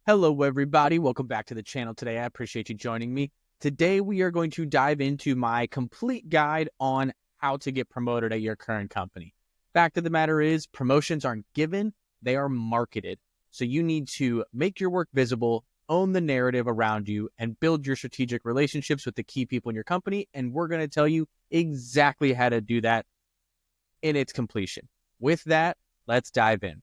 Hello, everybody. Welcome back to the channel today. I appreciate you joining me. Today, we are going to dive into my complete guide on how to get promoted at your current company. Fact of the matter is, promotions aren't given, they are marketed. So you need to make your work visible, own the narrative around you, and build your strategic relationships with the key people in your company. And we're going to tell you exactly how to do that in its completion. With that, let's dive in.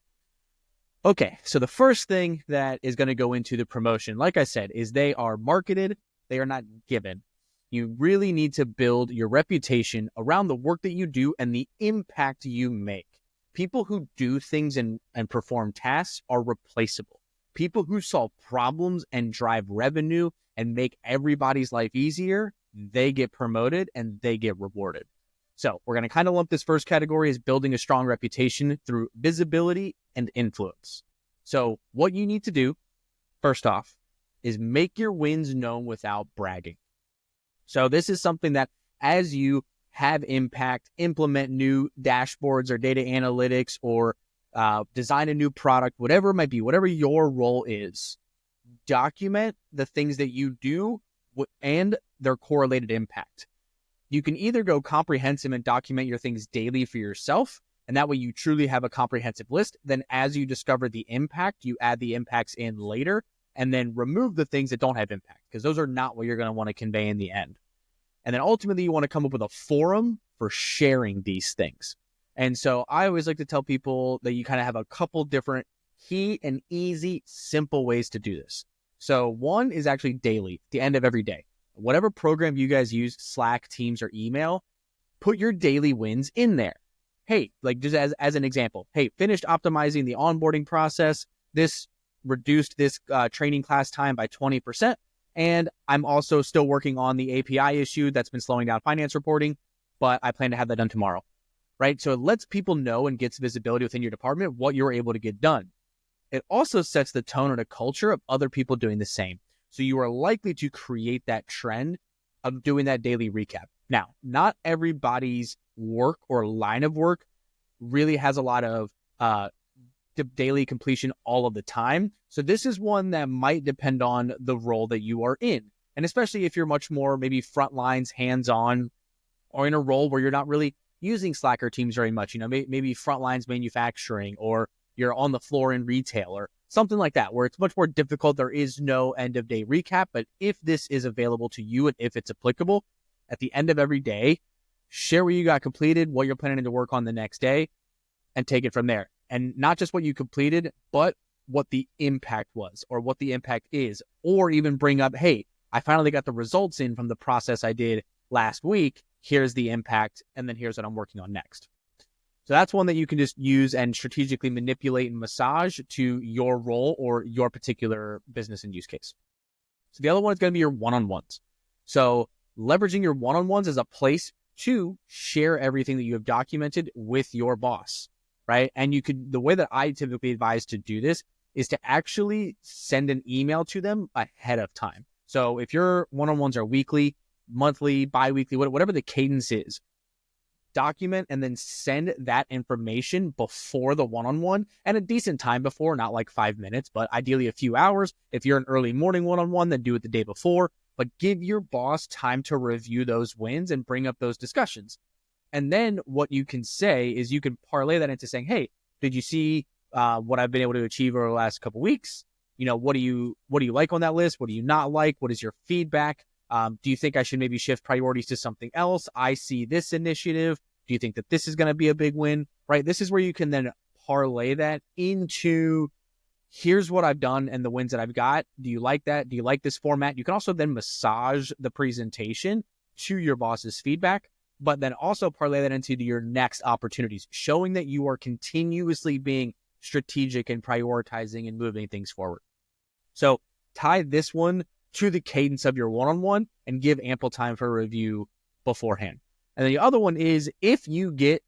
Okay, so the first thing that is going to go into the promotion, like I said, is they are marketed, they are not given. You really need to build your reputation around the work that you do and the impact you make. People who do things and perform tasks are replaceable. People who solve problems and drive revenue and make everybody's life easier, they get promoted and they get rewarded. So we're going to kind of lump this first category as building a strong reputation through visibility and influence. So what you need to do, first off, is make your wins known without bragging. So this is something that as you have impact, implement new dashboards or data analytics or design a new product, whatever it might be, whatever your role is, document the things that you do and their correlated impact. You can either go comprehensive and document your things daily for yourself, and that way you truly have a comprehensive list. Then as you discover the impact, you add the impacts in later, and then remove the things that don't have impact, because those are not what you're going to want to convey in the end. And then ultimately, you want to come up with a forum for sharing these things. And so I always like to tell people that you kind of have a couple different key and easy, simple ways to do this. So one is actually daily, at the end of every day. Whatever program you guys use, Slack, Teams, or email, put your daily wins in there. Hey, like just as an example, hey, finished optimizing the onboarding process. This reduced this training class time by 20%. And I'm also still working on the API issue that's been slowing down finance reporting, but I plan to have that done tomorrow, right? So it lets people know and gets visibility within your department what you're able to get done. It also sets the tone and a culture of other people doing the same. So you are likely to create that trend of doing that daily recap. Now, not everybody's work or line of work really has a lot of daily completion all of the time. So this is one that might depend on the role that you are in. And especially if you're much more maybe front lines, hands-on, or in a role where you're not really using Slack or Teams very much, maybe front lines manufacturing, or you're on the floor in retail or something like that, where it's much more difficult. There is no end of day recap, but if this is available to you and if it's applicable, at the end of every day, share what you got completed, what you're planning to work on the next day, and take it from there. And not just what you completed, but what the impact was or what the impact is, or even bring up, hey, I finally got the results in from the process I did last week. Here's the impact, and then here's what I'm working on next. So that's one that you can just use and strategically manipulate and massage to your role or your particular business and use case. So the other one is going to be your one-on-ones. So leveraging your one-on-ones as a place to share everything that you have documented with your boss, right? And the way that I typically advise to do this is to actually send an email to them ahead of time. So if your one-on-ones are weekly, monthly, bi-weekly, whatever the cadence is, document and then send that information before the one-on-one and a decent time before, not like 5 minutes, but ideally a few hours. If you're an early morning one-on-one, then do it the day before, but give your boss time to review those wins and bring up those discussions. And then what you can say is you can parlay that into saying, hey, did you see what I've been able to achieve over the last couple of weeks? What do you like on that list? What do you not like? What is your feedback? Do you think I should maybe shift priorities to something else? I see this initiative. Do you think that this is going to be a big win, right? This is where you can then parlay that into, here's what I've done and the wins that I've got. Do you like that? Do you like this format? You can also then massage the presentation to your boss's feedback, but then also parlay that into your next opportunities, showing that you are continuously being strategic and prioritizing and moving things forward. So tie this one to the cadence of your one-on-one and give ample time for review beforehand. And then the other one is if you get,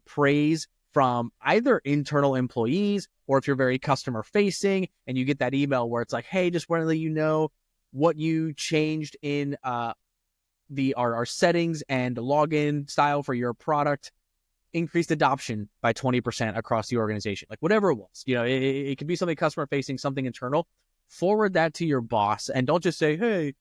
praise from either internal employees or if you're very customer facing and you get that email where it's like, hey, just want to let you know what you changed in our settings and login style for your product, increased adoption by 20% across the organization, like whatever it was, it could be something customer facing, something internal. forward that to your boss, and don't just say, hey,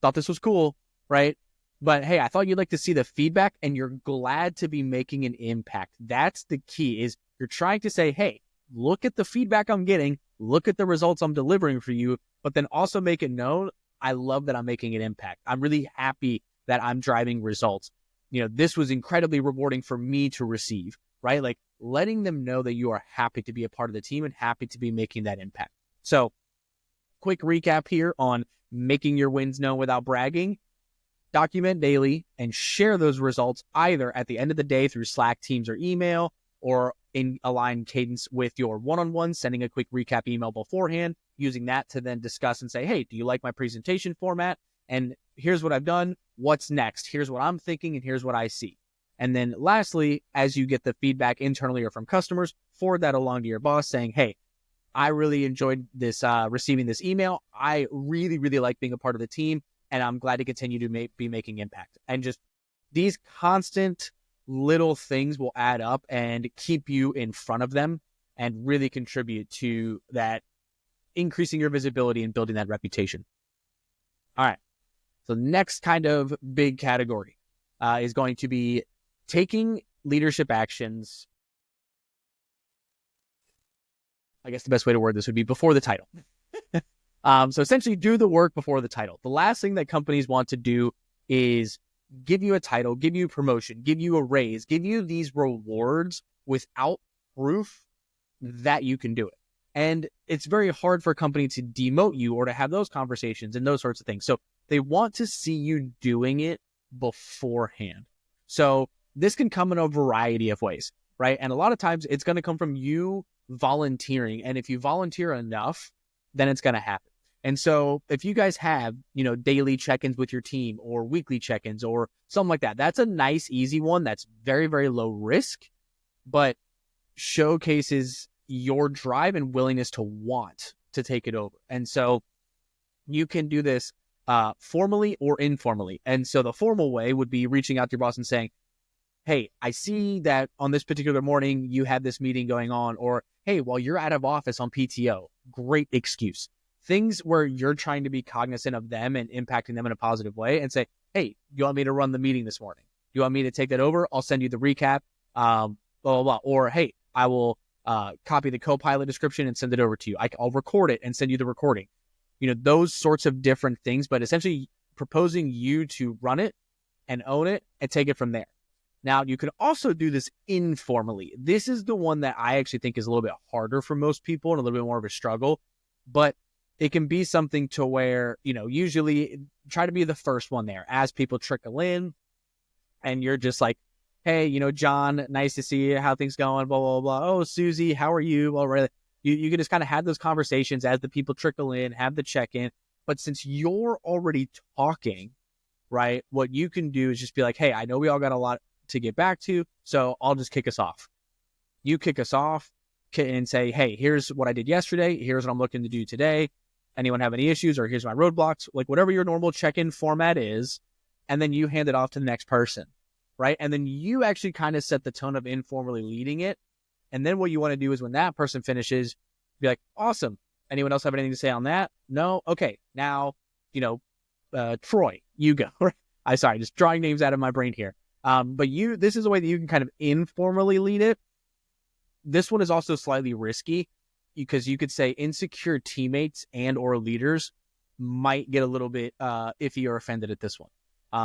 thought this was cool, right? But hey, I thought you'd like to see the feedback, and you're glad to be making an impact. That's the key, is you're trying to say, hey, look at the feedback I'm getting, look at the results I'm delivering for you, but then also make it known, I love that I'm making an impact. I'm really happy that I'm driving results. This was incredibly rewarding for me to receive, right? Like letting them know that you are happy to be a part of the team and happy to be making that impact. So quick recap here on making your wins known without bragging. Document daily and share those results either at the end of the day through Slack, Teams, or email, or in aligned cadence with your one-on-one, sending a quick recap email beforehand, using that to then discuss and say, hey, do you like my presentation format? And here's what I've done. What's next? Here's what I'm thinking, and here's what I see. And then lastly, as you get the feedback internally or from customers, forward that along to your boss saying, hey, I really enjoyed this, receiving this email. I really, really like being a part of the team, and I'm glad to continue to be making impact. And just these constant little things will add up and keep you in front of them and really contribute to that, increasing your visibility and building that reputation. All right. So next kind of big category is going to be taking leadership actions. I guess the best way to word this would be before the title. So essentially do the work before the title. The last thing that companies want to do is give you a title, give you a promotion, give you a raise, give you these rewards without proof that you can do it. And it's very hard for a company to demote you or to have those conversations and those sorts of things. So they want to see you doing it beforehand. So this can come in a variety of ways, right? And a lot of times it's going to come from you volunteering. And if you volunteer enough, then it's going to happen. And so if you guys have, daily check-ins with your team or weekly check-ins or something like that, that's a nice, easy one. That's very, very low risk, but showcases your drive and willingness to want to take it over. And so you can do this formally or informally. And so the formal way would be reaching out to your boss and saying, hey, I see that on this particular morning, you had this meeting going on, or, hey, while you're out of office on PTO, great excuse. Things where you're trying to be cognizant of them and impacting them in a positive way and say, hey, you want me to run the meeting this morning? You want me to take that over? I'll send you the recap, blah, blah, blah. Or, hey, I will copy the Copilot description and send it over to you. I'll record it and send you the recording. Those sorts of different things, but essentially proposing you to run it and own it and take it from there. Now, you can also do this informally. This is the one that I actually think is a little bit harder for most people and a little bit more of a struggle, but it can be something to where, usually try to be the first one there as people trickle in and you're just like, hey, John, nice to see you. How things going? Blah, blah, blah. Oh, Susie, how are you? Well, really, you can just kind of have those conversations as the people trickle in, have the check-in. But since you're already talking, right, what you can do is just be like, hey, I know we all got a lot to get back to, so I'll just kick us off. You kick us off and say, hey, here's what I did yesterday. Here's what I'm looking to do today. Anyone have any issues? Or here's my roadblocks, like whatever your normal check-in format is. And then you hand it off to the next person, right? And then you actually kind of set the tone of informally leading it. And then what you want to do is when that person finishes, be like, awesome. Anyone else have anything to say on that? No? Okay. Now, Troy, you go. Sorry, just drawing names out of my brain here. But this is a way that you can kind of informally lead it. This one is also slightly risky because you could say insecure teammates and or leaders might get a little bit iffy or offended at this one.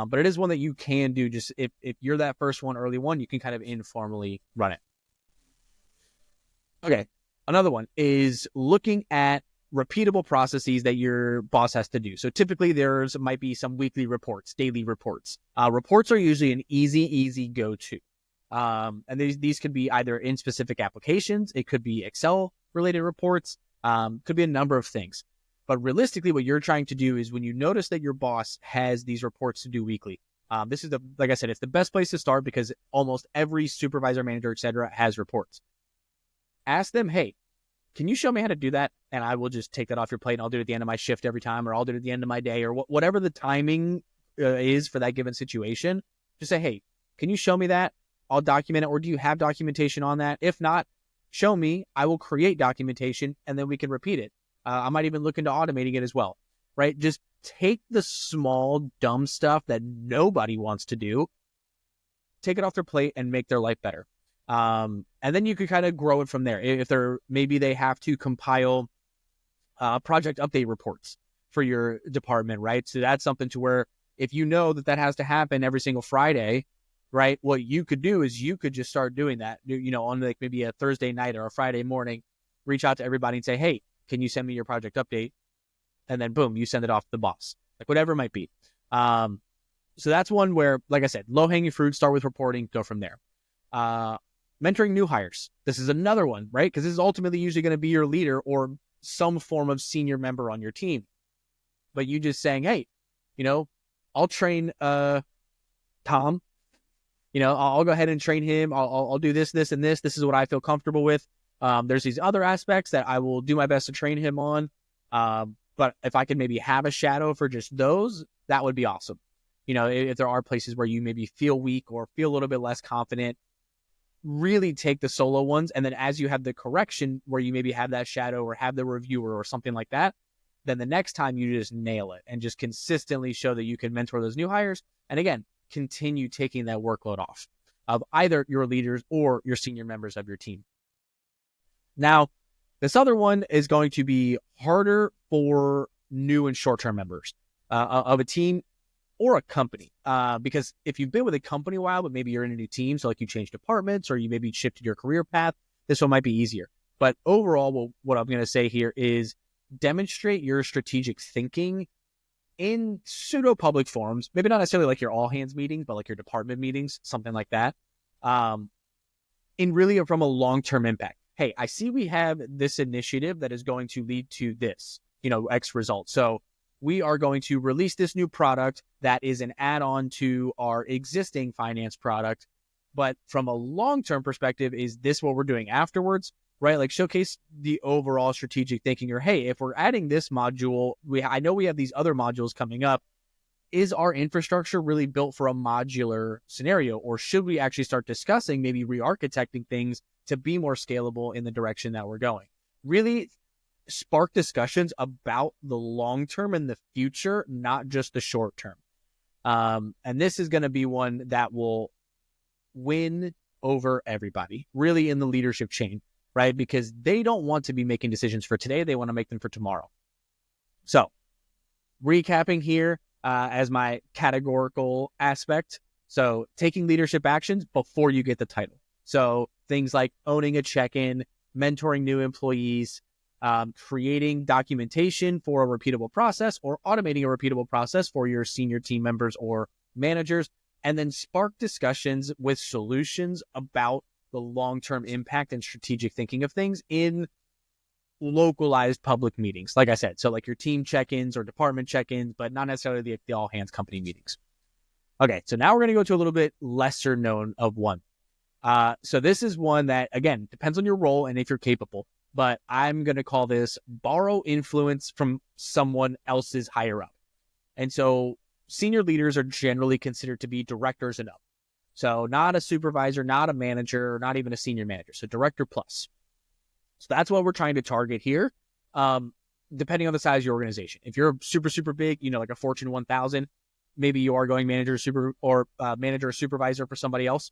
But it is one that you can do. Just if you're that first one, early one, you can kind of informally run it. Okay. Another one is looking at repeatable processes that your boss has to do. So typically might be some weekly reports, daily reports. Reports are usually an easy go-to. And these could be either in specific applications. It could be Excel related reports. Could be a number of things. But realistically, what you're trying to do is when you notice that your boss has these reports to do weekly, this is like I said, it's the best place to start because almost every supervisor, manager, etc., has reports. Ask them, hey, can you show me how to do that? And I will just take that off your plate and I'll do it at the end of my shift every time, or I'll do it at the end of my day, or whatever the timing is for that given situation. Just say, hey, can you show me that? I'll document it. Or do you have documentation on that? If not, show me. I will create documentation and then we can repeat it. I might even look into automating it as well, right? Just take the small, dumb stuff that nobody wants to do, take it off their plate and make their life better. And then you could kind of grow it from there. If maybe they have to compile project update reports for your department, right? So that's something to where if you know that has to happen every single Friday, right? What you could do is you could just start doing that, on like maybe a Thursday night or a Friday morning, reach out to everybody and say, hey, can you send me your project update? And then boom, you send it off to the boss, like whatever it might be. So that's one where, like I said, low hanging fruit, start with reporting, go from there. Mentoring new hires. This is another one, right? Because this is ultimately usually going to be your leader or some form of senior member on your team. But you just saying, hey, I'll train Tom. I'll go ahead and train him. I'll do this, and this. This is what I feel comfortable with. There's these other aspects that I will do my best to train him on. But if I could maybe have a shadow for just those, that would be awesome. If there are places where you maybe feel weak or feel a little bit less confident, really take the solo ones. And then as you have the correction where you maybe have that shadow or have the reviewer or something like that, then the next time you just nail it and just consistently show that you can mentor those new hires. And again, continue taking that workload off of either your leaders or your senior members of your team. Now, this other one is going to be harder for new and short-term members of a team or a company. Because if you've been with a company a while, but maybe you're in a new team, so like you changed departments or you maybe shifted your career path, this one might be easier. But overall, what I'm going to say here is demonstrate your strategic thinking in pseudo-public forums, maybe not necessarily like your all-hands meetings, but like your department meetings, something like that, in really from a long-term impact. Hey, I see we have this initiative that is going to lead to this, X result. So we are going to release this new product that is an add-on to our existing finance product. But from a long-term perspective, is this what we're doing afterwards? Right? Like showcase the overall strategic thinking, or, hey, if we're adding this module, I know we have these other modules coming up. Is our infrastructure really built for a modular scenario? Or should we actually start discussing maybe re-architecting things to be more scalable in the direction that we're going? Really spark discussions about the long term and the future, not just the short term. And this is going to be one that will win over everybody, really, in the leadership chain, right? Because they don't want to be making decisions for today. They want to make them for tomorrow. So recapping here as my categorical aspect. So taking leadership actions before you get the title. So things like owning a check-in, mentoring new employees, creating documentation for a repeatable process or automating a repeatable process for your senior team members or managers, and then spark discussions with solutions about the long-term impact and strategic thinking of things in localized public meetings. Like I said, so like your team check-ins or department check-ins, but not necessarily the all-hands company meetings. Okay, so now we're going to go to a little bit lesser known of one. So this is one that, again, depends on your role and if you're capable, but I'm going to call this borrow influence from someone else's higher up. And so senior leaders are generally considered to be directors and up. So not a supervisor, not a manager, not even a senior manager. So director plus. So that's what we're trying to target here, depending on the size of your organization. If you're super, super big, like a Fortune 1000, maybe you are going manager or supervisor for somebody else.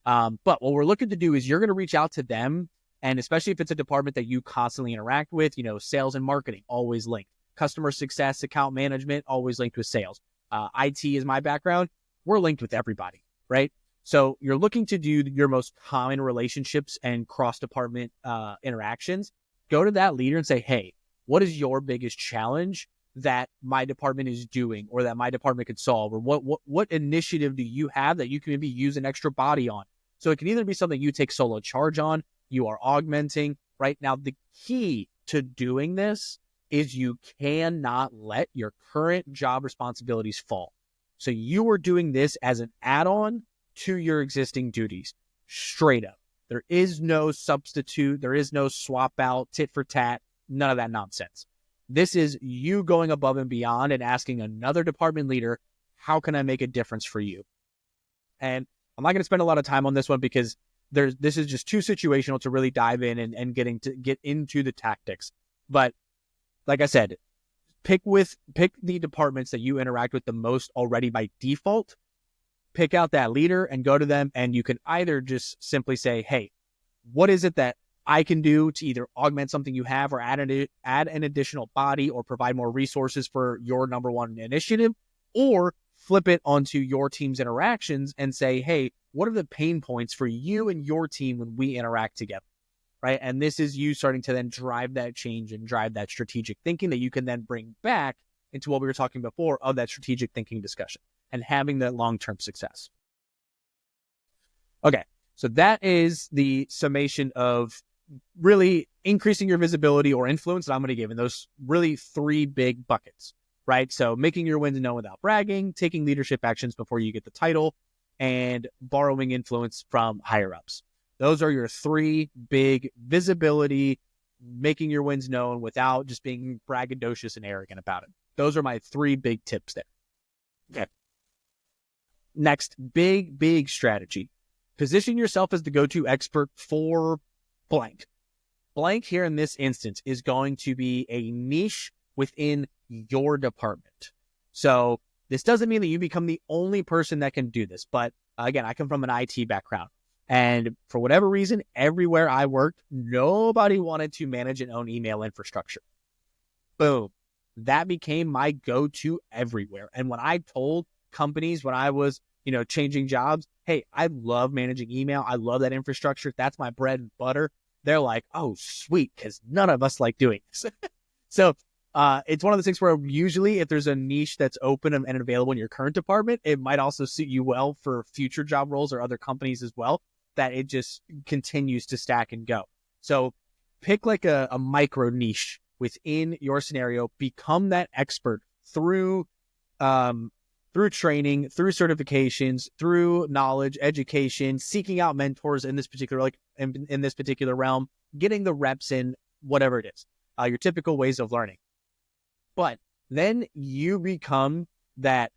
But what we're looking to do is you're going to reach out to them. And especially if it's a department that you constantly interact with, sales and marketing, always linked. Customer success, account management, always linked with sales. IT is my background. We're linked with everybody, right? So you're looking to do your most common relationships and cross-department interactions. Go to that leader and say, hey, what is your biggest challenge that my department is doing or that my department could solve? Or what initiative do you have that you can maybe use an extra body on? So it can either be something you take solo charge on, you are augmenting, right? Now, the key to doing this is you cannot let your current job responsibilities fall. So you are doing this as an add-on to your existing duties, straight up. There is no substitute. There is no swap out, tit for tat, none of that nonsense. This is you going above and beyond and asking another department leader, how can I make a difference for you? And I'm not going to spend a lot of time on this one because this is just too situational to really dive in and get into the tactics. But like I said, pick the departments that you interact with the most already by default, pick out that leader and go to them. And you can either just simply say, hey, what is it that I can do to either augment something you have or add an additional body or provide more resources for your number one initiative, or flip it onto your team's interactions and say, hey, what are the pain points for you and your team when we interact together, right? And this is you starting to then drive that change and drive that strategic thinking that you can then bring back into what we were talking before of that strategic thinking discussion and having that long-term success. Okay, so that is the summation of really increasing your visibility or influence that I'm going to give in those really 3 big buckets, right? So making your wins known without bragging, taking leadership actions before you get the title, and borrowing influence from higher ups. Those are your 3 big visibility, making your wins known without just being braggadocious and arrogant about it. Those are my 3 big tips there. Okay. Next, big strategy. Position yourself as the go-to expert for blank. Blank here in this instance is going to be a niche within your department. So this doesn't mean that you become the only person that can do this. But again, I come from an IT background. And for whatever reason, everywhere I worked, nobody wanted to manage and own email infrastructure. Boom. That became my go-to everywhere. And when I told companies when I was, changing jobs, hey, I love managing email. I love that infrastructure. That's my bread and butter. They're like, oh, sweet, because none of us like doing this. So it's one of those things where usually if there's a niche that's open and available in your current department, it might also suit you well for future job roles or other companies as well, that it just continues to stack and go. So pick like a micro niche within your scenario, become that expert through training, through certifications, through knowledge, education, seeking out mentors in this particular, in this particular realm, getting the reps in, whatever it is, your typical ways of learning. But then you become that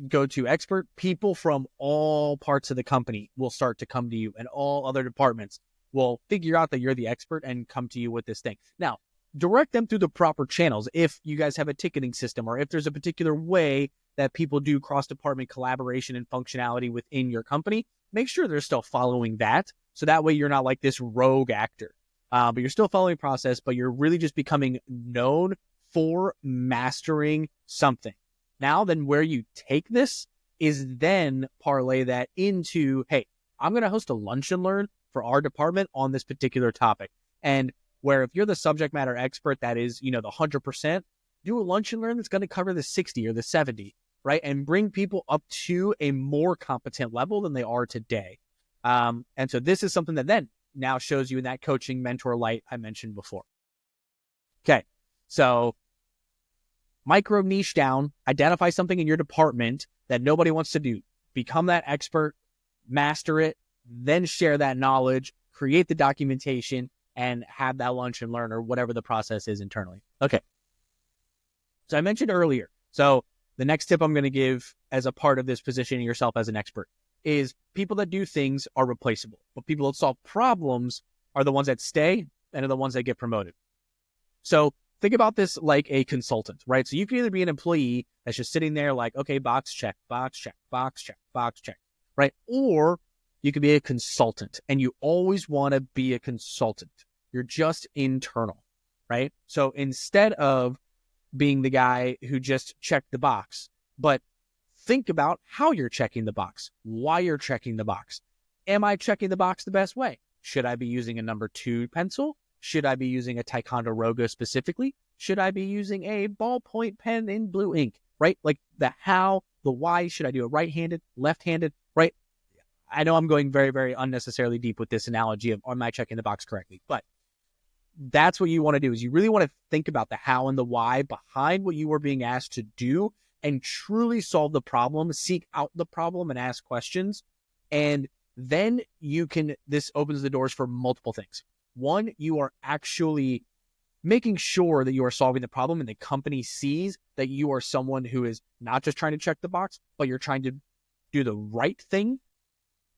go-to expert. People from all parts of the company will start to come to you, and all other departments will figure out that you're the expert and come to you with this thing. Now, direct them through the proper channels. If you guys have a ticketing system, or if there's a particular way that people do cross-department collaboration and functionality within your company, make sure they're still following that. So that way you're not like this rogue actor, but you're still following process, but you're really just becoming known for mastering something. Now, then where you take this is then parlay that into, hey, I'm going to host a lunch and learn for our department on this particular topic. And where if you're the subject matter expert, that is, the 100%, do a lunch and learn that's going to cover the 60 or the 70, right? And bring people up to a more competent level than they are today. And so this is something that then now shows you in that coaching mentor light I mentioned before. Okay. So micro niche down, identify something in your department that nobody wants to do, become that expert, master it, then share that knowledge, create the documentation, and have that lunch and learn, or whatever the process is internally. Okay. So I mentioned earlier, so the next tip I'm going to give as a part of this positioning yourself as an expert is people that do things are replaceable, but people that solve problems are the ones that stay and are the ones that get promoted. So think about this like a consultant, right? So you can either be an employee that's just sitting there like, okay, box check, box check, box check, box check, right? Or you could be a consultant, and you always want to be a consultant. You're just internal, right? So instead of being the guy who just checked the box, but think about how you're checking the box, why you're checking the box. Am I checking the box the best way? Should I be using a number 2 pencil? Should I be using a Ticonderoga specifically? Should I be using a ballpoint pen in blue ink, right? Like the how, the why. Should I do it right-handed, left-handed, right? I know I'm going very, very unnecessarily deep with this analogy of am I checking the box correctly? But that's what you want to do, is you really want to think about the how and the why behind what you are being asked to do and truly solve the problem, seek out the problem and ask questions. And then this opens the doors for multiple things. One, you are actually making sure that you are solving the problem and the company sees that you are someone who is not just trying to check the box, but you're trying to do the right thing.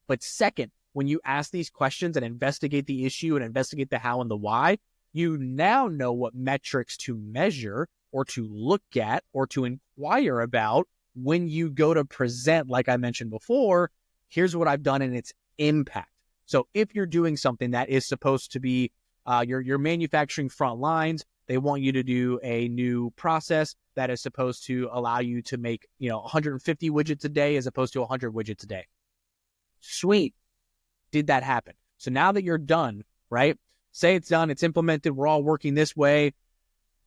But second, when you ask these questions and investigate the issue and investigate the how and the why, You now know what metrics to measure or to look at or to inquire about when you go to present. Like I mentioned before, here's what I've done and its impact. So if you're doing something that is supposed to be your manufacturing front lines, they want you to do a new process that is supposed to allow you to make 150 widgets a day as opposed to 100 widgets a day. Sweet. Did that happen? So now that you're done, right? Say it's done, it's implemented, we're all working this way.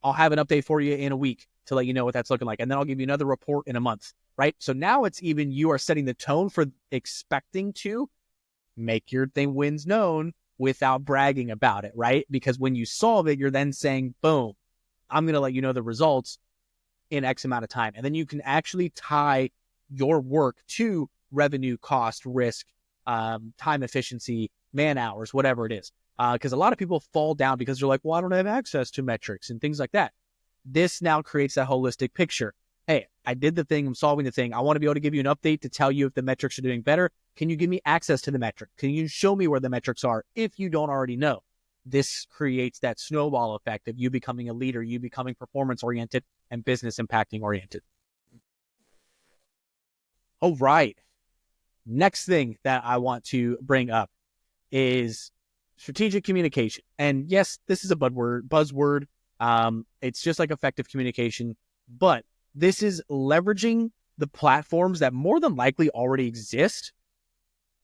I'll have an update for you in a week to let you know what that's looking like. And then I'll give you another report in a month, right? So now it's even, you are setting the tone for expecting to make your wins known without bragging about it, right? Because when you solve it, you're then saying, boom, I'm going to let you know the results in X amount of time. And then you can actually tie your work to revenue, cost, risk, time efficiency, man hours, whatever it is. Because a lot of people fall down because they're like, well, I don't have access to metrics and things like that. This now creates that holistic picture. Hey, I did the thing, I'm solving the thing. I want to be able to give you an update to tell you if the metrics are doing better. Can you give me access to the metric? Can you show me where the metrics are if you don't already know? This creates that snowball effect of you becoming a leader, you becoming performance-oriented and business impacting oriented. All right. Next thing that I want to bring up is strategic communication. And yes, this is a buzzword. It's just like effective communication, but this is leveraging the platforms that more than likely already exist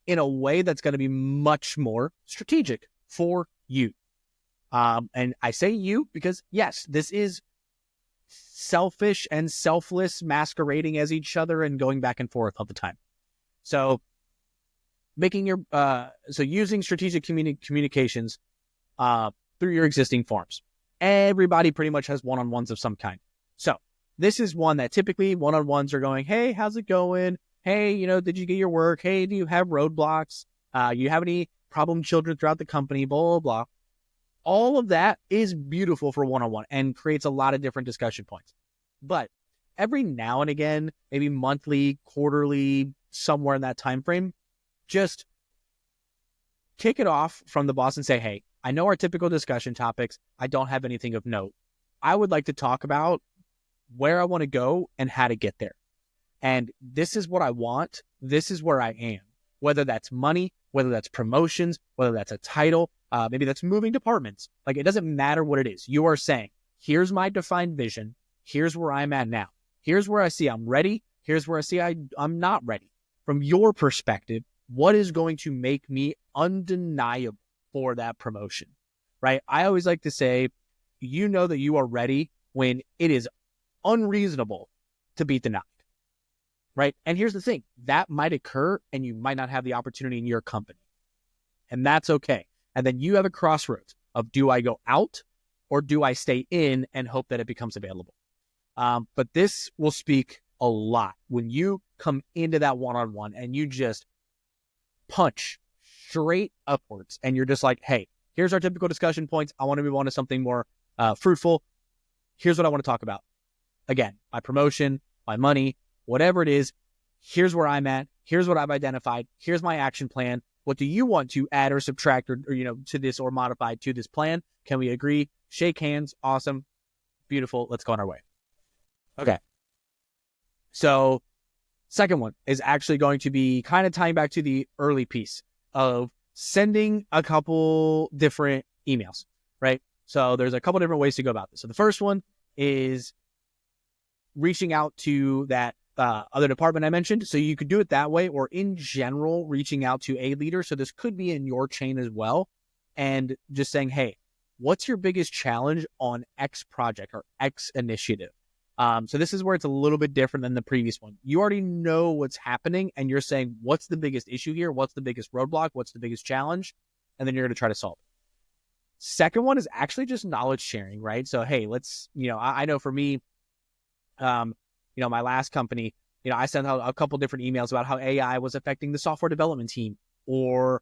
in a way that's going to be much more strategic for you. And I say you because yes, this is selfish and selfless masquerading as each other and going back and forth all the time. So making your, using strategic communications through your existing forms. Everybody pretty much has one-on-ones of some kind. So this is one that typically one-on-ones are going, hey, how's it going? Hey, did you get your work? Hey, do you have roadblocks? You have any problem children throughout the company? Blah, blah, blah. All of that is beautiful for one-on-one and creates a lot of different discussion points. But every now and again, maybe monthly, quarterly, somewhere in that time frame, just kick it off from the boss and say, hey, I know our typical discussion topics. I don't have anything of note. I would like to talk about where I want to go and how to get there. And this is what I want. This is where I am. Whether that's money, whether that's promotions, whether that's a title, maybe that's moving departments. Like, it doesn't matter what it is. You are saying, here's my defined vision. Here's where I'm at now. Here's where I see I'm ready. Here's where I see I'm not ready. From your perspective, what is going to make me undeniable for that promotion, right? I always like to say, you know that you are ready when it is unreasonable to be denied, right? And here's the thing, that might occur and you might not have the opportunity in your company. And that's okay. And then you have a crossroads of, do I go out or do I stay in and hope that it becomes available? But this will speak a lot when you come into that one-on-one and you just punch straight upwards and you're just like, hey, here's our typical discussion points. I want to move on to something more fruitful. Here's what I want to talk about. Again, my promotion, my money, whatever it is, here's where I'm at. Here's what I've identified. Here's my action plan. What do you want to add or subtract or to this or modify to this plan? Can we agree? Shake hands. Awesome. Beautiful. Let's go on our way. Okay. So second one is actually going to be kind of tying back to the early piece of sending a couple different emails, right? So there's a couple different ways to go about this. So the first one is reaching out to that other department I mentioned. So you could do it that way, or in general, reaching out to a leader. So this could be in your chain as well. And just saying, hey, what's your biggest challenge on X project or X initiative? So this is where it's a little bit different than the previous one. You already know what's happening and you're saying, what's the biggest issue here? What's the biggest roadblock? What's the biggest challenge? And then you're going to try to solve it. Second one is actually just knowledge sharing, right? So, hey, let's, I know for me, my last company, I sent out a couple different emails about how AI was affecting the software development team, or,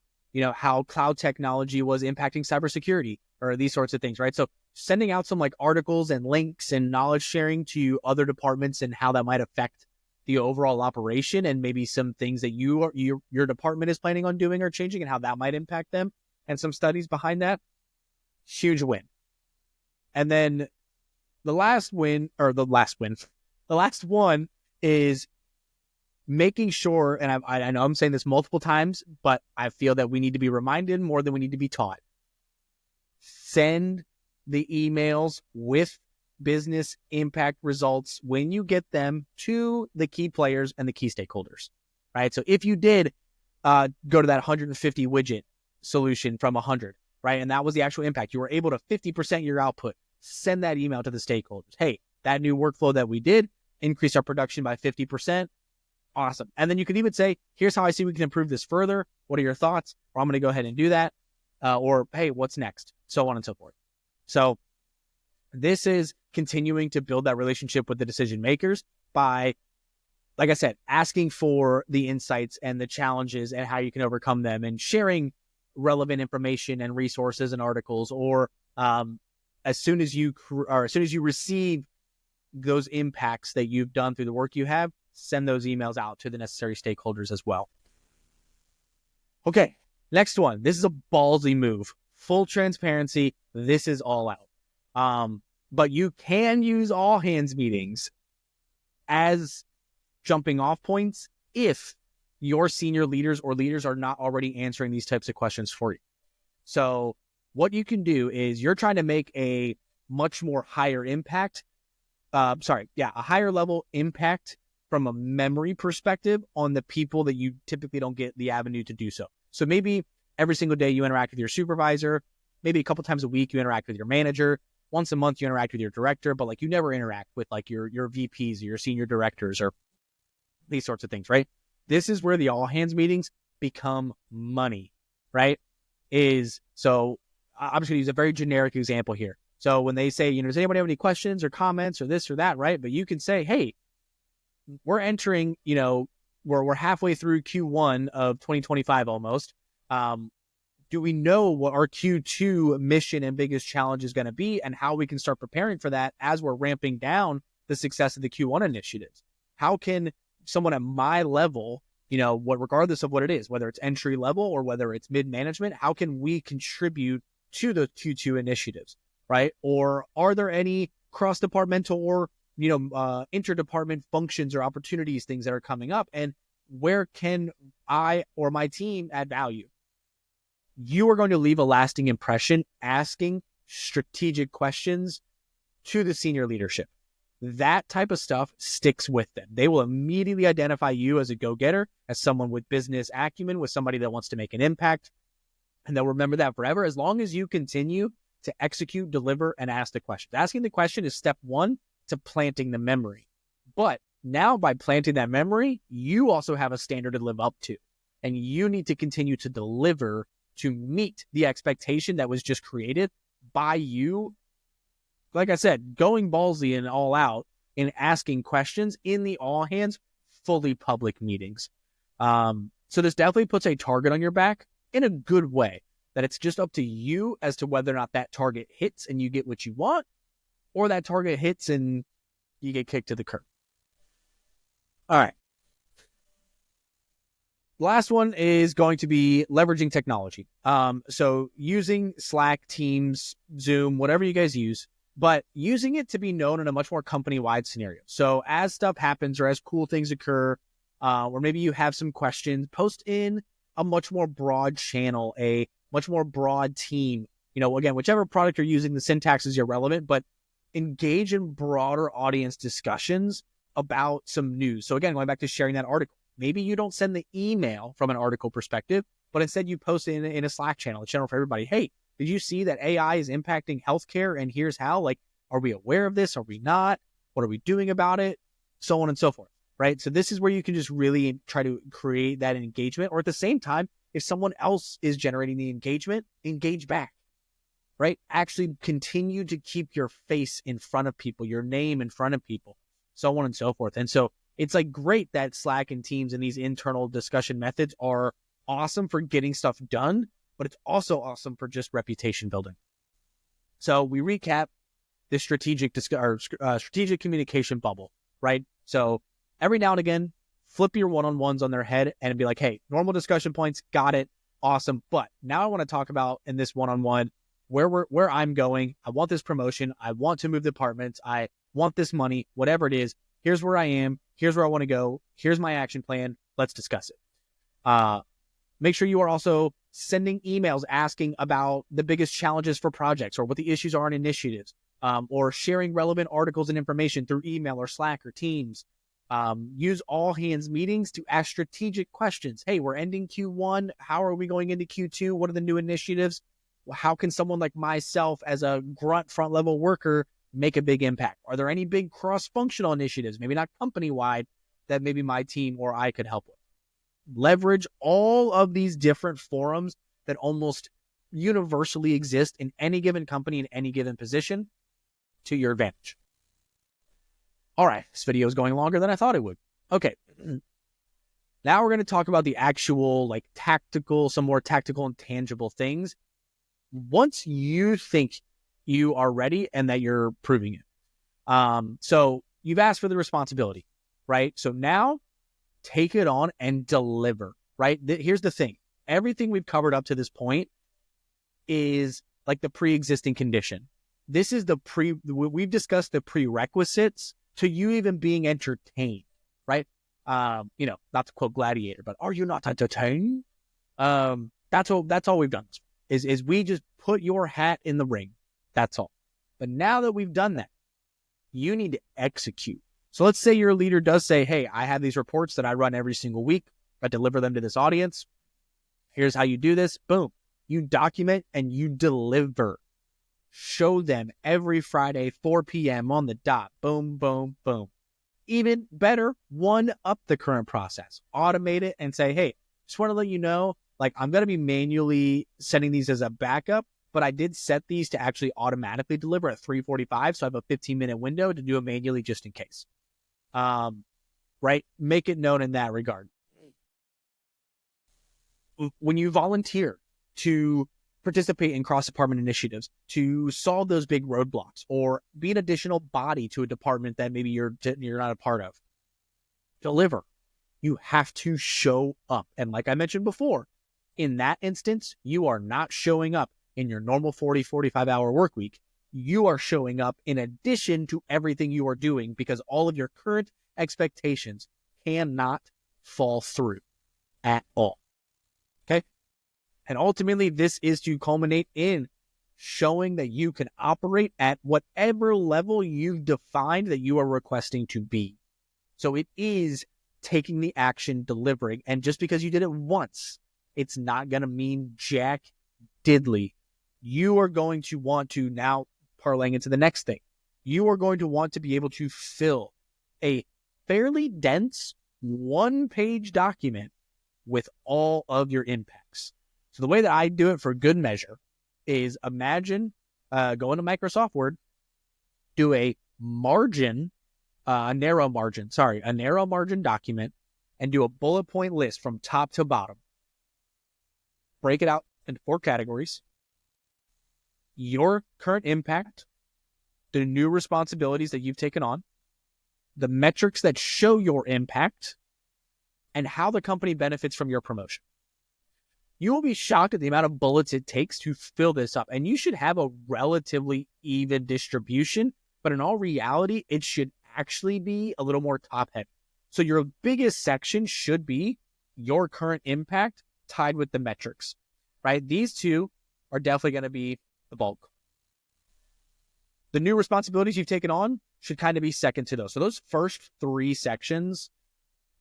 how cloud technology was impacting cybersecurity, or these sorts of things, right? So sending out some like articles and links and knowledge sharing to other departments and how that might affect the overall operation, and maybe some things that your department is planning on doing or changing and how that might impact them, and some studies behind that. Huge win. And then the last one is making sure, and I know I'm saying this multiple times, but I feel that we need to be reminded more than we need to be taught. Send the emails with business impact results when you get them to the key players and the key stakeholders, right? So if you did go to that 150 widget solution from 100, right? And that was the actual impact. You were able to 50% your output. Send that email to the stakeholders. Hey, that new workflow that we did increased our production by 50%. Awesome. And then you can even say, here's how I see we can improve this further. What are your thoughts? Or I'm going to go ahead and do that. Or, hey, what's next? So on and so forth. So this is continuing to build that relationship with the decision makers by, like I said, asking for the insights and the challenges and how you can overcome them, and sharing relevant information and resources and articles, or as soon as you receive those impacts that you've done through the work you have, send those emails out to the necessary stakeholders as well. Okay, next one. This is a ballsy move. Full transparency. This is all out. But you can use all hands meetings as jumping off points if your senior leaders or leaders are not already answering these types of questions for you. So what you can do is, you're trying to make a much more higher impact, a higher level impact from a memory perspective on the people that you typically don't get the avenue to do so. So maybe every single day you interact with your supervisor, maybe a couple times a week you interact with your manager, once a month you interact with your director, but like you never interact with like your VPs or your senior directors or these sorts of things, right? This is where the all hands meetings become money, right? I'm just going to use a very generic example here. So when they say, does anybody have any questions or comments or this or that, right? But you can say, hey, we're entering, we're halfway through Q1 of 2025 almost. Do we know what our Q2 mission and biggest challenge is going to be, and how we can start preparing for that as we're ramping down the success of the Q1 initiatives? How can someone at my level, regardless of what it is, whether it's entry level or whether it's mid-management, how can we contribute to the Q2 initiatives, right? Or are there any cross-departmental or interdepartment functions or opportunities, things that are coming up, and where can I or my team add value? You are going to leave a lasting impression asking strategic questions to the senior leadership. That type of stuff sticks with them. They will immediately identify you as a go-getter, as someone with business acumen, with somebody that wants to make an impact. And they'll remember that forever, as long as you continue to execute, deliver, and ask the question. Asking the question is step one to planting the memory. But now by planting that memory, you also have a standard to live up to. And you need to continue to deliver to meet the expectation that was just created by you. Like I said, going ballsy and all out in asking questions in the all hands, fully public meetings. So this definitely puts a target on your back in a good way, that it's just up to you as to whether or not that target hits and you get what you want, or that target hits and you get kicked to the curb. All right. Last one is going to be leveraging technology. So using Slack, Teams, Zoom, whatever you guys use, but using it to be known in a much more company-wide scenario. So as stuff happens or as cool things occur, or maybe you have some questions, post in a much more broad channel, a much more broad team. Again, whichever product you're using, the syntax is irrelevant, but engage in broader audience discussions about some news. So again, going back to sharing that article, maybe you don't send the email from an article perspective, but instead you post it in a Slack channel, a channel for everybody. Hey, did you see that AI is impacting healthcare? And here's how. Like, are we aware of this? Are we not? What are we doing about it? So on and so forth, right? So this is where you can just really try to create that engagement. Or at the same time, if someone else is generating the engagement, engage back, right? Actually continue to keep your face in front of people, your name in front of people, so on and so forth. And so it's like great that Slack and Teams and these internal discussion methods are awesome for getting stuff done, but it's also awesome for just reputation building. So we recap this strategic communication bubble, right? So every now and again, flip your one-on-ones on their head and be like, hey, normal discussion points, got it, awesome. But now I want to talk about in this one-on-one where I'm going. I want this promotion. I want to move departments. I want this money, whatever it is. Here's where I am. Here's where I want to go. Here's my action plan. Let's discuss it. Make sure you are also sending emails asking about the biggest challenges for projects or what the issues are in initiatives, or sharing relevant articles and information through email or Slack or Teams. Use all hands meetings to ask strategic questions. Hey, we're ending Q1. How are we going into Q2? What are the new initiatives? How can someone like myself as a grunt front level worker make a big impact? Are there any big cross-functional initiatives, maybe not company-wide, that maybe my team or I could help with? Leverage all of these different forums that almost universally exist in any given company in any given position to your advantage. All right, this video is going longer than I thought it would. Okay, now we're going to talk about the actual some more tactical and tangible things once you think you are ready and that you're proving it. So you've asked for the responsibility, right? So now take it on and deliver, right? Here's the thing. Everything we've covered up to this point is like the pre-existing condition. This is we've discussed the prerequisites to you even being entertained, right? Not to quote Gladiator, but are you not entertained? That's all we've done is we just put your hat in the ring. That's all. But now that we've done that, you need to execute. So let's say your leader does say, hey, I have these reports that I run every single week. I deliver them to this audience. Here's how you do this. Boom. You document and you deliver. Show them every Friday, 4 p.m. on the dot. Boom, boom, boom. Even better, one up the current process. Automate it and say, hey, just want to let you know, I'm going to be manually setting these as a backup, but I did set these to actually automatically deliver at 3:45. So I have a 15-minute window to do it manually just in case. Right? Make it known in that regard. When you volunteer to participate in cross-department initiatives, to solve those big roadblocks, or be an additional body to a department that maybe you're not a part of, deliver. You have to show up. And like I mentioned before, in that instance, you are not showing up in your normal 40, 45-hour work week. You are showing up in addition to everything you are doing because all of your current expectations cannot fall through at all. Okay? And ultimately, this is to culminate in showing that you can operate at whatever level you've defined that you are requesting to be. So it is taking the action, delivering. And just because you did it once, it's not going to mean jack diddly. You are going to want to now parlaying into the next thing. You are going to want to be able to fill a fairly dense one-page document with all of your impacts. So the way that I do it for good measure is imagine go into Microsoft Word, do a narrow margin document, and do a bullet point list from top to bottom. Break it out into 4 categories. Your current impact, the new responsibilities that you've taken on, the metrics that show your impact, and how the company benefits from your promotion. You will be shocked at the amount of bullets it takes to fill this up. And you should have a relatively even distribution, but in all reality, it should actually be a little more top heavy. So your biggest section should be your current impact tied with the metrics, right? These two are definitely going to be the bulk. The new responsibilities you've taken on should kind of be second to those. So those first 3 sections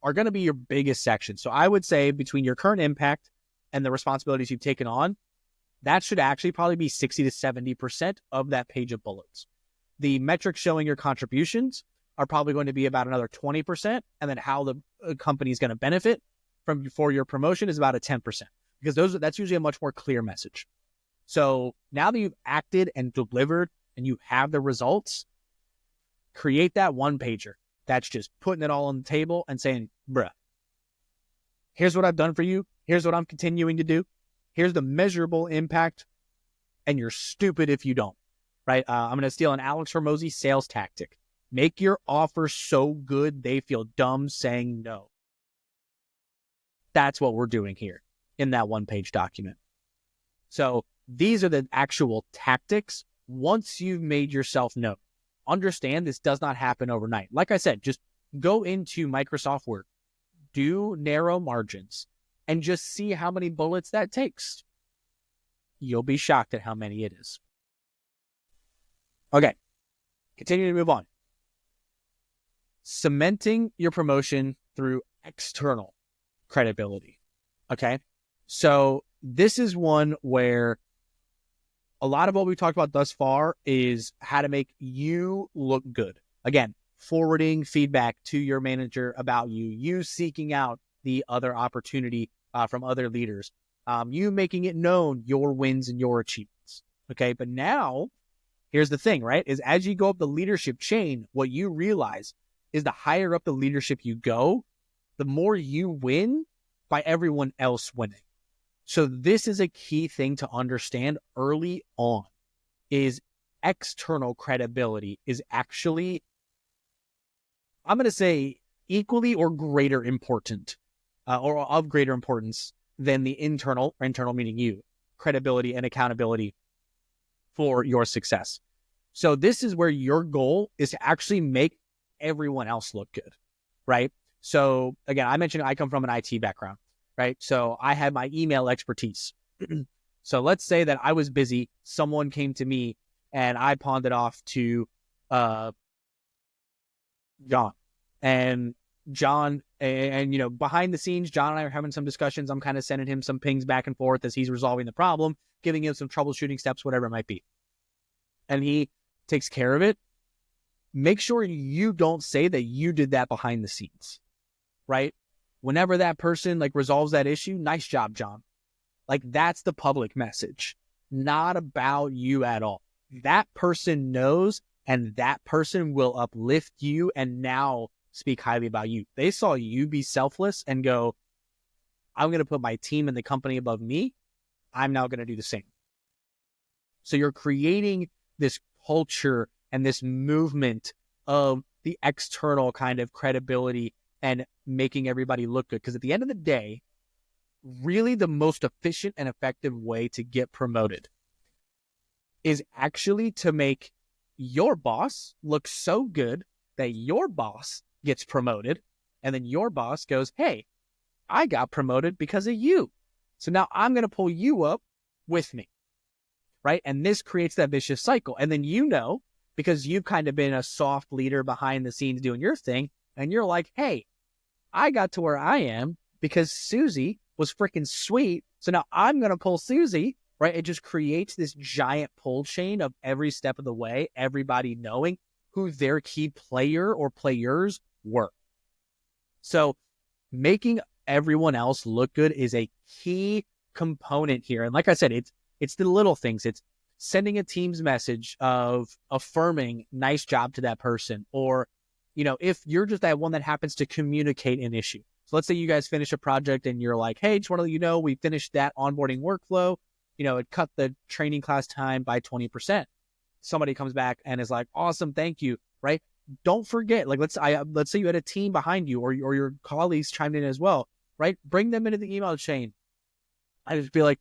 are going to be your biggest section. So I would say between your current impact and the responsibilities you've taken on, that should actually probably be 60 to 70% of that page of bullets. The metrics showing your contributions are probably going to be about another 20%. And then how the company is going to benefit for your promotion is about a 10%, because that's usually a much more clear message. So now that you've acted and delivered and you have the results, create that one pager. That's just putting it all on the table and saying, bruh, here's what I've done for you. Here's what I'm continuing to do. Here's the measurable impact. And you're stupid if you don't, right? I'm going to steal an Alex Hormozi sales tactic. Make your offer so good they feel dumb saying no. That's what we're doing here in that one-page document. So These are the actual tactics once you've made yourself known. Understand this does not happen overnight. Like I said, just go into Microsoft Word, do narrow margins, and just see how many bullets that takes. You'll be shocked at how many it is. Okay, continue to move on. Cementing your promotion through external credibility. Okay, so this is one where a lot of what we've talked about thus far is how to make you look good. Again, forwarding feedback to your manager about you seeking out the other opportunity from other leaders, you making it known your wins and your achievements. Okay, but now here's the thing, right? Is as you go up the leadership chain, what you realize is the higher up the leadership you go, the more you win by everyone else winning. So this is a key thing to understand early on, is external credibility is actually, I'm going to say, equally or greater important, or of greater importance than the internal meaning you, credibility and accountability for your success. So this is where your goal is to actually make everyone else look good, right? So again, I mentioned I come from an IT background, right? So I had my email expertise. So let's say that I was busy, someone came to me and I pawned it off to John. And John, and you know, behind the scenes, John and I are having some discussions. I'm kind of sending him some pings back and forth as he's resolving the problem, giving him some troubleshooting steps, whatever it might be. And he takes care of it. Make sure you don't say that you did that behind the scenes, right? Whenever that person like resolves that issue, nice job, John. Like that's the public message, not about you at all. That person knows, and that person will uplift you and now speak highly about you. They saw you be selfless and go, I'm going to put my team and the company above me. I'm now going to do the same. So you're creating this culture and this movement of the external kind of credibility and making everybody look good. Because at the end of the day, really the most efficient and effective way to get promoted is actually to make your boss look so good that your boss gets promoted. And then your boss goes, hey, I got promoted because of you. So now I'm going to pull you up with me. Right? And this creates that vicious cycle. And then you know, because you've kind of been a soft leader behind the scenes doing your thing, and you're like, hey, I got to where I am because Susie was freaking sweet. So now I'm going to pull Susie, right? It just creates this giant pull chain of every step of the way, everybody knowing who their key player or players were. So making everyone else look good is a key component here. And like I said, it's the little things. It's sending a team's message of affirming nice job to that person. Or, you know, if you're just that one that happens to communicate an issue. So let's say you guys finish a project and you're like, hey, just want to let you know, we finished that onboarding workflow. You know, it cut the training class time by 20%. Somebody comes back and is like, awesome, thank you, right? Don't forget, like, let's say you had a team behind you or your colleagues chimed in as well, right? Bring them into the email chain. I just be like,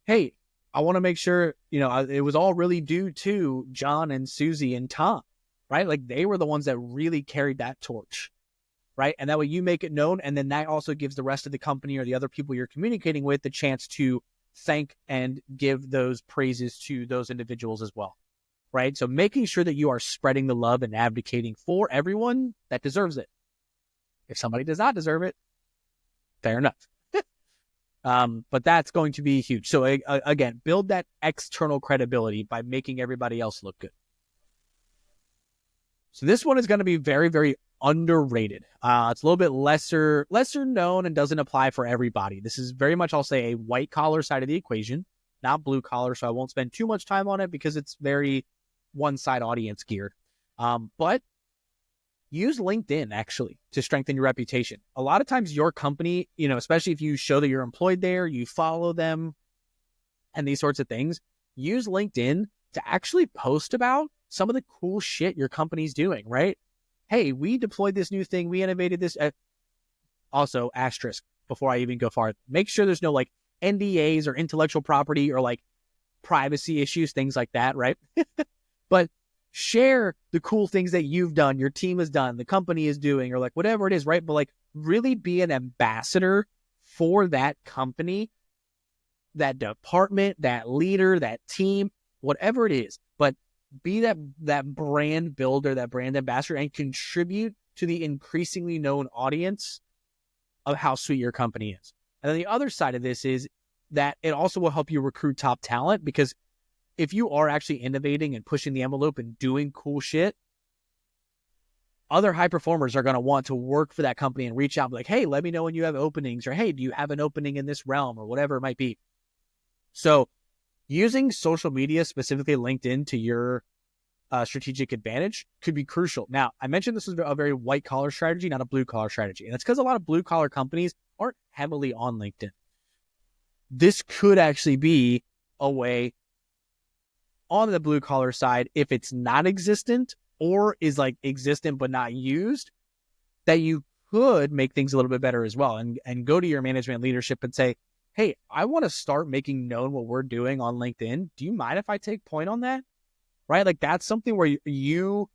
hey, I want to make sure, you know, it was all really due to John and Susie and Tom, right? Like they were the ones that really carried that torch, right? And that way you make it known. And then that also gives the rest of the company or the other people you're communicating with the chance to thank and give those praises to those individuals as well, right? So making sure that you are spreading the love and advocating for everyone that deserves it. If somebody does not deserve it, fair enough. But that's going to be huge. So again, build that external credibility by making everybody else look good. So this one is going to be very, very underrated. It's a little bit lesser known and doesn't apply for everybody. This is very much, I'll say, a white collar side of the equation, not blue collar. So I won't spend too much time on it because it's very one side audience geared. But use LinkedIn actually to strengthen your reputation. A lot of times your company, you know, especially if you show that you're employed there, you follow them and these sorts of things, use LinkedIn to actually post about some of the cool shit your company's doing, right? Hey, we deployed this new thing. We innovated this. Also, asterisk, before I even go far, make sure there's no like NDAs or intellectual property or like privacy issues, things like that, right? But share the cool things that you've done, your team has done, the company is doing, or like whatever it is, right? But like really be an ambassador for that company, that department, that leader, that team, whatever it is. But be that brand builder, that brand ambassador, and contribute to the increasingly known audience of how sweet your company is. And then the other side of this is that it also will help you recruit top talent, because if you are actually innovating and pushing the envelope and doing cool shit, other high performers are going to want to work for that company and reach out and be like, hey, let me know when you have openings, or hey, do you have an opening in this realm, or whatever it might be. So using social media, specifically LinkedIn, to your strategic advantage could be crucial. Now, I mentioned this is a very white collar strategy, not a blue collar strategy. And it's because a lot of blue collar companies aren't heavily on LinkedIn. This could actually be a way on the blue collar side, if it's not existent or is like existent but not used, that you could make things a little bit better as well, and go to your management leadership and say, hey, I want to start making known what we're doing on LinkedIn. Do you mind if I take point on that? Right? Like that's something where you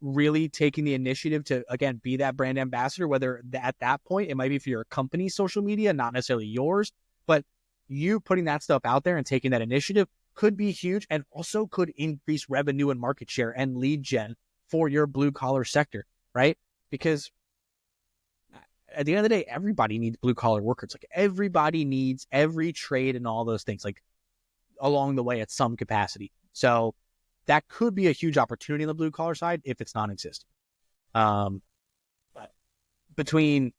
really taking the initiative to, again, be that brand ambassador, whether at that point it might be for your company's social media, not necessarily yours, but you putting that stuff out there and taking that initiative could be huge, and also could increase revenue and market share and lead gen for your blue collar sector, right? Because at the end of the day, everybody needs blue collar workers. Like everybody needs every trade and all those things, like along the way at some capacity. So that could be a huge opportunity on the blue collar side if it's non-existent. But between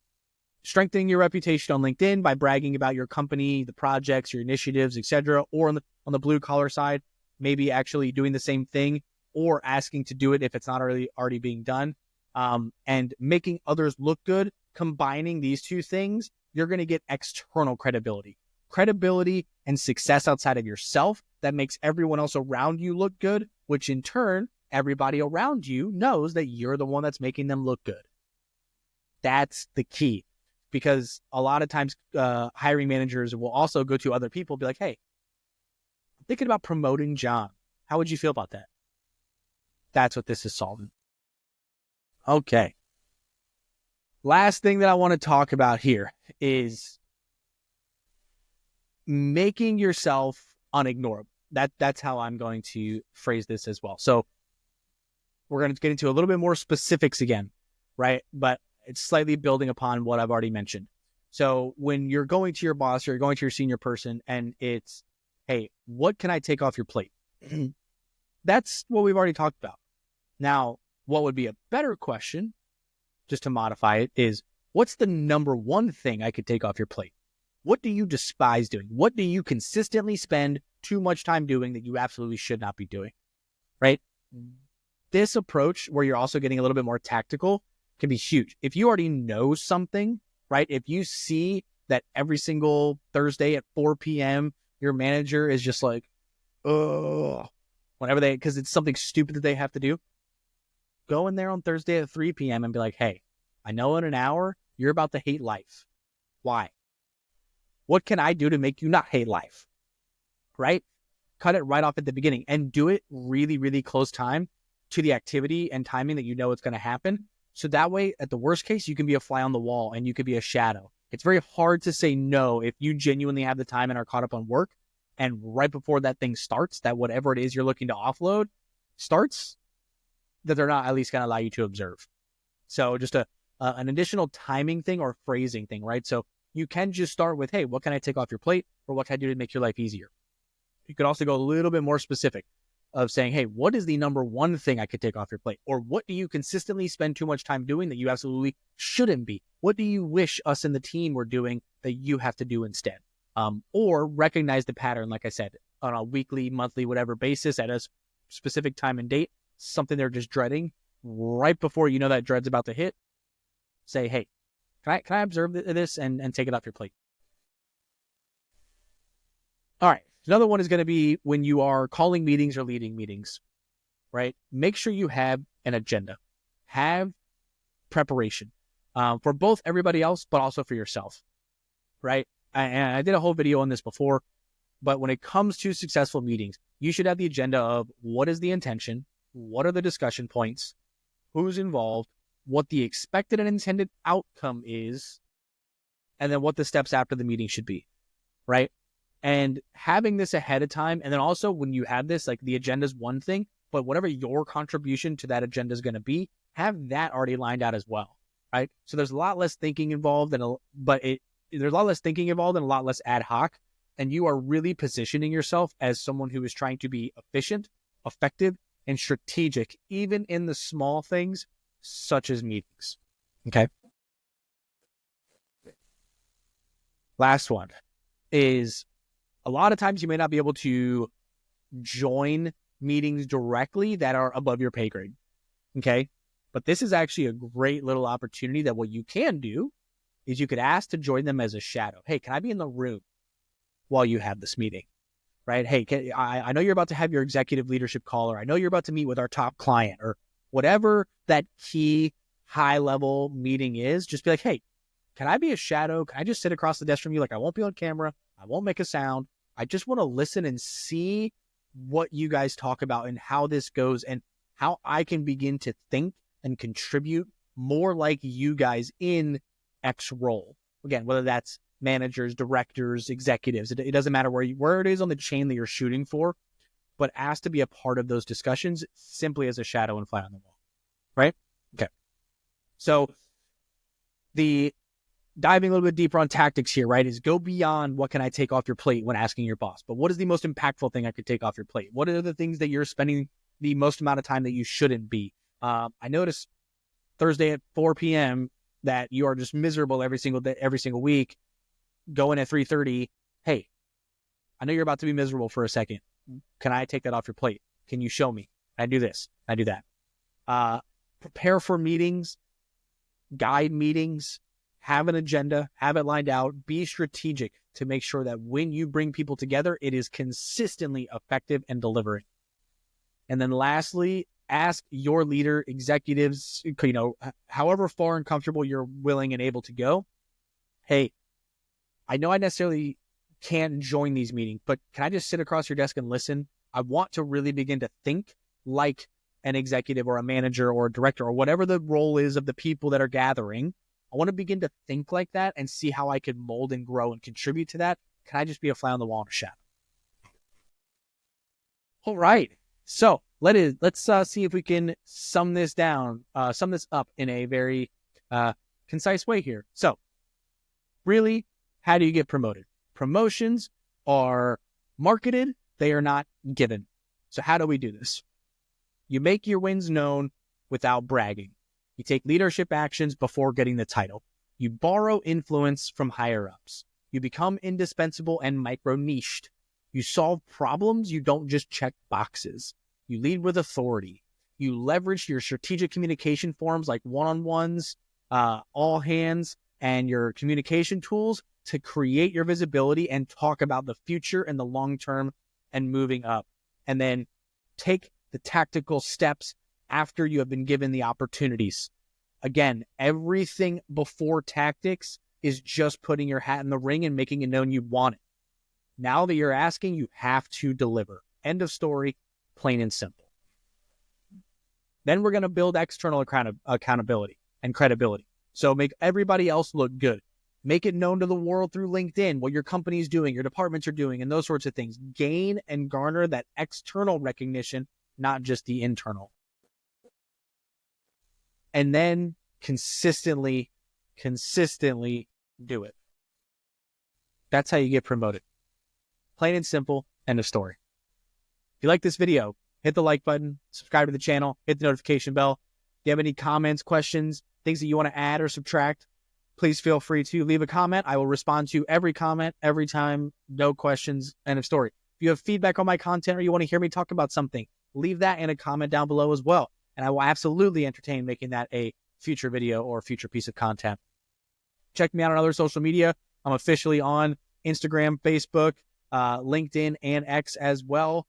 strengthening your reputation on LinkedIn by bragging about your company, the projects, your initiatives, etc., or on the blue collar side, maybe actually doing the same thing or asking to do it if it's not already being done, and making others look good, combining these two things, you're going to get external credibility and success outside of yourself that makes everyone else around you look good, which in turn, everybody around you knows that you're the one that's making them look good. That's the key, because a lot of times hiring managers will also go to other people and be like, hey, I'm thinking about promoting John. How would you feel about that? That's what this is solving. Okay. Last thing that I want to talk about here is making yourself unignorable. That's how I'm going to phrase this as well. So we're going to get into a little bit more specifics again, right? But it's slightly building upon what I've already mentioned. So when you're going to your boss or you're going to your senior person and it's, hey, what can I take off your plate? That's what we've already talked about. Now, what would be a better question, just to modify it, is what's the number one thing I could take off your plate? What do you despise doing? What do you consistently spend too much time doing that you absolutely should not be doing, right? This approach, where you're also getting a little bit more tactical, can be huge. If you already know something, right? If you see that every single Thursday at 4 p.m., your manager is just like, oh, because it's something stupid that they have to do, go in there on Thursday at 3 p.m. and be like, hey, I know in an hour you're about to hate life. Why? What can I do to make you not hate life? Right? Cut it right off at the beginning and do it really, really close time to the activity and timing that you know it's going to happen. So that way, at the worst case, you can be a fly on the wall and you could be a shadow. It's very hard to say no if you genuinely have the time and are caught up on work. And right before that thing starts, that whatever it is you're looking to offload starts, that they're not at least going to allow you to observe. So just an additional timing thing or phrasing thing, right? So you can just start with, hey, what can I take off your plate, or what can I do to make your life easier? You could also go a little bit more specific of saying, hey, what is the number one thing I could take off your plate? Or what do you consistently spend too much time doing that you absolutely shouldn't be? What do you wish us and the team were doing that you have to do instead? Or recognize the pattern, like I said, on a weekly, monthly, whatever basis at a specific time and date, something they're just dreading. Right before you know that dread's about to hit, say, hey, can I observe this and take it off your plate? All right. Another one is going to be when you are calling meetings or leading meetings, right? Make sure you have an agenda. Have preparation for both everybody else, but also for yourself, right? And I did a whole video on this before. But when it comes to successful meetings, you should have the agenda of what is the intention, what are the discussion points, who's involved, what the expected and intended outcome is, and then what the steps after the meeting should be, right? And having this ahead of time, and then also when you have this, like the agenda is one thing, but whatever your contribution to that agenda is going to be, have that already lined out as well, right? So there's a lot less thinking involved, there's a lot less thinking involved and a lot less ad hoc, and you are really positioning yourself as someone who is trying to be efficient, effective, and strategic, even in the small things such as meetings. Okay. Last one is, a lot of times you may not be able to join meetings directly that are above your pay grade. Okay. But this is actually a great little opportunity that what you can do is you could ask to join them as a shadow. Hey, can I be in the room while you have this meeting? Right? Hey, I know you're about to have your executive leadership call, or I know you're about to meet with our top client, or whatever that key high level meeting is. Just be like, hey, can I be a shadow? Can I just sit across the desk from you? Like, I won't be on camera. I won't make a sound. I just want to listen and see what you guys talk about and how this goes and how I can begin to think and contribute more like you guys in X role. Again, whether that's managers, directors, executives, it doesn't matter where it is on the chain that you're shooting for, but ask to be a part of those discussions simply as a shadow and fly on the wall, right? Okay. So the diving a little bit deeper on tactics here, right, is go beyond what can I take off your plate when asking your boss, but what is the most impactful thing I could take off your plate? What are the things that you're spending the most amount of time that you shouldn't be? I noticed Thursday at 4 p.m. that you are just miserable every single day, every single week. Go in at 3:30. Hey, I know you're about to be miserable for a second. Can I take that off your plate? Can you show me? I do this. I do that. Prepare for meetings, guide meetings, have an agenda, have it lined out, be strategic to make sure that when you bring people together, it is consistently effective and delivering. And then lastly, ask your leader, executives, however far and comfortable you're willing and able to go. Hey, I know I necessarily can't join these meetings, but can I just sit across your desk and listen? I want to really begin to think like an executive or a manager or a director or whatever the role is of the people that are gathering. I want to begin to think like that and see how I could mold and grow and contribute to that. Can I just be a fly on the wall and a shadow? All right. So let's see if we can sum this up in a very concise way here. So really, how do you get promoted? Promotions are marketed. They are not given. So how do we do this? You make your wins known without bragging. You take leadership actions before getting the title. You borrow influence from higher ups. You become indispensable and micro-niched. You solve problems. You don't just check boxes. You lead with authority. You leverage your strategic communication forums like one-on-ones, all hands, and your communication tools to create your visibility and talk about the future and the long term and moving up. And then take the tactical steps after you have been given the opportunities. Again, everything before tactics is just putting your hat in the ring and making it known you want it. Now that you're asking, you have to deliver. End of story, plain and simple. Then we're going to build external accountability and credibility. So make everybody else look good. Make it known to the world through LinkedIn, what your company is doing, your departments are doing, and those sorts of things. Gain and garner that external recognition, not just the internal. And then consistently do it. That's how you get promoted. Plain and simple, end of story. If you like this video, hit the like button, subscribe to the channel, hit the notification bell. If you have any comments, questions, things that you want to add or subtract, please feel free to leave a comment. I will respond to every comment every time. No questions, end of story. If you have feedback on my content or you want to hear me talk about something, leave that in a comment down below as well. And I will absolutely entertain making that a future video or future piece of content. Check me out on other social media. I'm officially on Instagram, Facebook, LinkedIn, and X as well.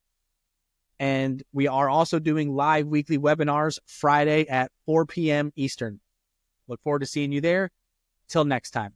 And we are also doing live weekly webinars Friday at 4 p.m. Eastern. Look forward to seeing you there. Till next time.